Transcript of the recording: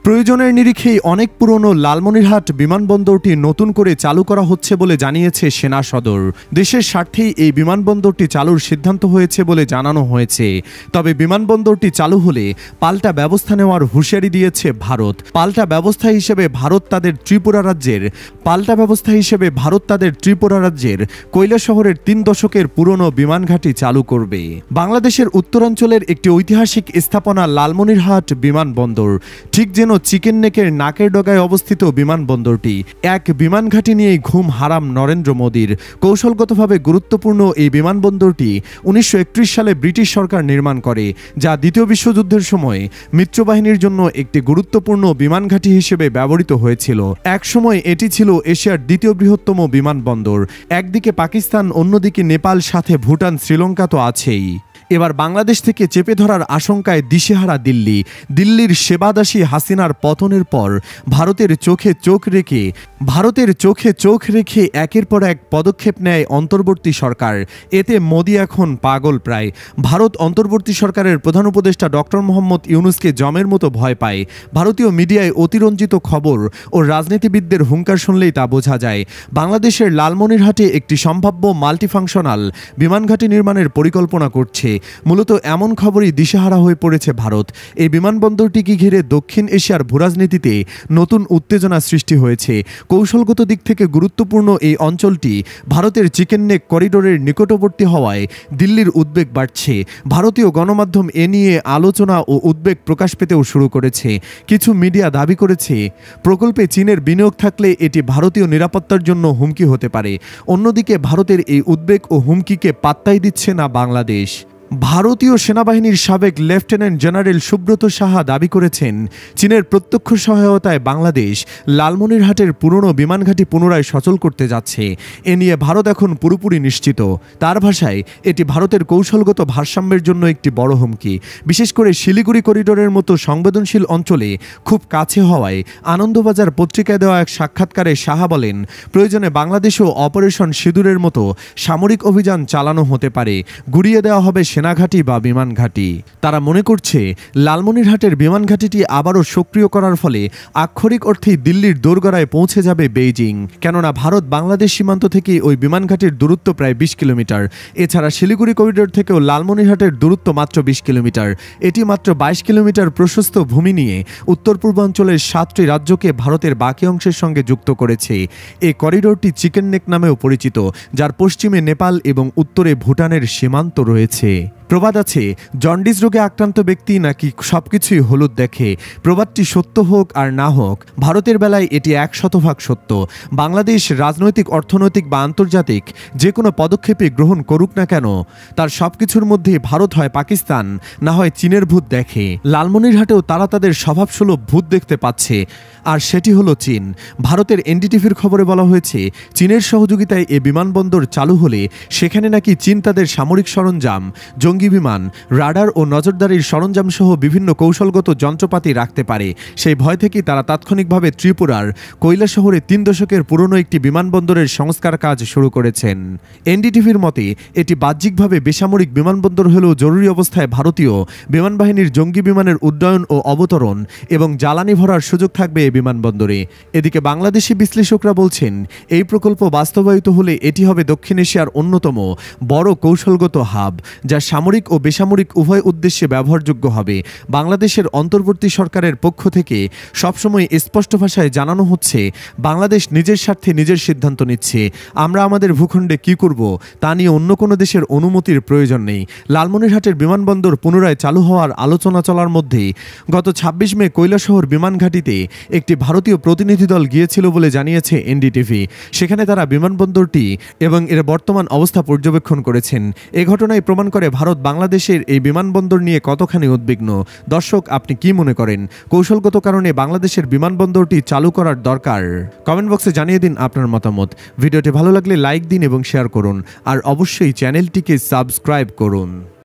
প্রয়োজনের নিরিখেই অনেক পুরনো লালমনিরহাট বিমানবন্দরটি নতুন করে চালু করা হচ্ছে বলে জানিয়েছে সেনা সদর। দেশের স্বার্থেই এই বিমানবন্দরটি চালুর সিদ্ধান্ত হয়েছে বলে জানানো হয়েছে। তবে বিমানবন্দরটি চালু হলে পাল্টা ব্যবস্থা নেওয়ার হুঁশিয়ারি দিয়েছে ভারত। পাল্টা ব্যবস্থা হিসেবে ভারত তাদের ত্রিপুরা রাজ্যের কৈলাসহরের 3 দশকের পুরনো বিমানঘাঁটি চালু করবে। বাংলাদেশের উত্তরাঞ্চলের একটি ঐতিহাসিক স্থাপনা লালমনিরহাট বিমানবন্দর, ঠিক যেন চিকেন নেকের নাকের ডগায় অবস্থিত বিমানবন্দরটি। এক বিমানঘাঁটি নিয়েই ঘুম হারাম নরেন্দ্র মোদীর। কৌশলগতভাবে গুরুত্বপূর্ণ এই বিমানবন্দরটি 1931 সালে ব্রিটিশ সরকার নির্মাণ করে, যা দ্বিতীয় বিশ্বযুদ্ধের সময় মিত্রবাহিনীর জন্য একটি গুরুত্বপূর্ণ বিমানঘাঁটি হিসেবে ব্যবহৃত হয়েছিল। একসময় এটি ছিল এশিয়ার দ্বিতীয় বৃহত্তম বিমানবন্দর। একদিকে পাকিস্তান, অন্যদিকে নেপাল, সাথে ভুটান, শ্রীলঙ্কা তো আছেই। এবার বাংলাদেশ থেকে চেপে ধরার আশঙ্কায় দিশেহারা দিল্লি। দিল্লির সেবাদাসী হাসিনার পতনের পর ভারতের চোখে চোখ রেখে একের পর এক পদক্ষেপ নেয় অন্তর্বর্তী সরকার। এতে মোদি এখন পাগল প্রায়। ভারত অন্তর্বর্তী সরকারের প্রধান উপদেষ্টা ডক্টর মোহাম্মদ ইউনুসকে জমের মতো ভয় পায়। ভারতীয় মিডিয়ায় অতিরঞ্জিত খবর ও রাজনীতিবিদদের হুঙ্কার শুনলেই তা বোঝা যায়। বাংলাদেশের লালমনিরহাটে একটি সম্ভাব্য মাল্টিফাংশনাল বিমানঘাঁটি নির্মাণের পরিকল্পনা করছে। মূলত এমন খবরই দিশেহারা হয়ে পড়েছে ভারত। এই বিমানবন্দরটিকে ঘিরে দক্ষিণ এশিয়ার ভূরাজনীতিতে নতুন উত্তেজনা সৃষ্টি হয়েছে। কৌশলগত দিক থেকে গুরুত্বপূর্ণ এই অঞ্চলটি ভারতের চিকেন নেক করিডোরের নিকটবর্তী হওয়ায় দিল্লির উদ্বেগ বাড়ছে। ভারতীয় গণমাধ্যম এ নিয়ে আলোচনা ও উদ্বেগ প্রকাশ পেতেও শুরু করেছে। কিছু মিডিয়া দাবি করেছে, প্রকল্পে চীনের বিনিয়োগ থাকলে এটি ভারতীয় নিরাপত্তার জন্য হুমকি হতে পারে। অন্যদিকে ভারতের এই উদ্বেগ ও হুমকিকে পাত্তাই দিচ্ছে না বাংলাদেশ। ভারতীয় সেনাবাহিনীর সাবেক লেফটেন্যান্ট জেনারেল সুব্রত সাহা দাবি করেছেন, চীনের প্রত্যক্ষ সহায়তায় বাংলাদেশ লালমনিরহাটের পুরনো বিমানঘাঁটি পুনরায় সচল করতে যাচ্ছে। এ নিয়ে ভারত এখন পুরোপুরি নিশ্চিত। তার ভাষায়, এটি ভারতের কৌশলগত ভারসাম্যের জন্য একটি বড় হুমকি। বিশেষ করে শিলিগুড়ি করিডোরের মতো সংবেদনশীল অঞ্চলে খুব কাছে হওয়ায় আনন্দবাজার পত্রিকায় দেওয়া এক সাক্ষাৎকারে সাহা বলেন, প্রয়োজনে বাংলাদেশেও অপারেশন সিঁদুরের মতো সামরিক অভিযান চালানো হতে পারে। গুড়িয়ে দেওয়া হবে সেনাঘাঁটি বা বিমানঘাঁটি। তারা মনে করছে, লালমনিরহাটের বিমানঘাঁটিটি আবারও সক্রিয় করার ফলে আক্ষরিক অর্থেই দিল্লির দোরগোড়ায় পৌঁছে যাবে বেইজিং। কেননা ভারত বাংলাদেশ সীমান্ত থেকে ওই বিমানঘাঁটির দূরত্ব প্রায় 20 কিলোমিটার। এছাড়া শিলিগুড়ি করিডোর থেকেও লালমনিরহাটের দূরত্ব মাত্র 20 কিলোমিটার। এটি মাত্র 22 কিলোমিটার প্রশস্ত ভূমি নিয়ে উত্তর পূর্বাঞ্চলের 7টি রাজ্যকে ভারতের বাকি অংশের সঙ্গে যুক্ত করেছে। এই করিডোরটি চিকেন নেক নামেও পরিচিত, যার পশ্চিমে নেপাল এবং উত্তরে ভুটানের সীমান্ত রয়েছে। প্রবাদ আছে, জন্ডিস রোগে আক্রান্ত ব্যক্তি নাকি সবকিছুই হলুদ দেখে। প্রবাদটি সত্য হোক আর না হোক, ভারতের বেলায় এটি 100% সত্য। বাংলাদেশ রাজনৈতিক, অর্থনৈতিক বা আন্তর্জাতিক যে কোনো পদক্ষেপে গ্রহণ করুক না কেন, তার সবকিছুর মধ্যে ভারত হয় পাকিস্তান, না হয় চীনের ভূত দেখে। লালমনিরহাটেও তারা তাদের স্বভাবসুলভ ভূত দেখতে পাচ্ছে, আর সেটি হলো চীন। ভারতের এনডিটিভির খবরে বলা হয়েছে, চীনের সহযোগিতায় এ বিমানবন্দর চালু হলে সেখানে নাকি চীন তাদের সামরিক সরঞ্জাম, জঙ্গি বিমান, রাডার ও নজরদারির সরঞ্জাম সহ বিভিন্ন কৌশলগত যন্ত্রপাতি রাখতে পারে। সেই ভয় থেকেই তারা তাৎক্ষণিকভাবে ত্রিপুরার কৈলাসহরে 3 দশকের পুরনো একটি বিমানবন্দরের সংস্কার কাজ শুরু করেছেন। এনডিটিভির মতে, এটি বাহ্যিকভাবে বেসামরিক বিমানবন্দর হলেও জরুরি অবস্থায় ভারতীয় বিমান বাহিনীর জঙ্গি বিমানের উড্ডয়ন ও অবতরণ এবং জ্বালানি ভরার সুযোগ থাকবে এই বিমানবন্দরে। এদিকে বাংলাদেশি বিশ্লেষকরা বলছেন, এই প্রকল্প বাস্তবায়িত হলে এটি হবে দক্ষিণ এশিয়ার অন্যতম বড় কৌশলগত হাব, যা সামরিক ও বেসামরিক উভয় উদ্দেশ্যে ব্যবহারযোগ্য হবে। বাংলাদেশের অন্তর্বর্তী সরকারের পক্ষ থেকে সবসময় স্পষ্ট ভাষায় জানানো হচ্ছে, বাংলাদেশ নিজের স্বার্থে নিজের সিদ্ধান্ত নিচ্ছে। আমরা আমাদের ভূখণ্ডে কি করব তা নিয়ে অন্য কোনো দেশের অনুমতির প্রয়োজন নেই। লালমনিরহাটের বিমানবন্দর পুনরায় চালু হওয়ার আলোচনা চলার মধ্যে গত 26 মে কৈলাসহর বিমানঘাঁটিতে একটি ভারতীয় প্রতিনিধি দল গিয়েছিল বলে জানিয়েছে এনডিটিভি। সেখানে তারা বিমানবন্দরটি এবং এর বর্তমান অবস্থা পর্যবেক্ষণ করেছেন। এ ঘটনায় প্রমাণ করে ভারত বাংলাদেশের এই বিমানবন্দর নিয়ে কতখানি উদ্বিগ্ন। দর্শক, আপনি কি মনে করেন, কৌশলগত কারণে বাংলাদেশের বিমানবন্দরটি চালু করার দরকার? কমেন্ট বক্সে জানিয়ে দিন আপনার মতামত। ভিডিওটি ভালো লাগলে লাইক দিন এবং শেয়ার করুন, আর অবশ্যই চ্যানেলটিকে সাবস্ক্রাইব করুন।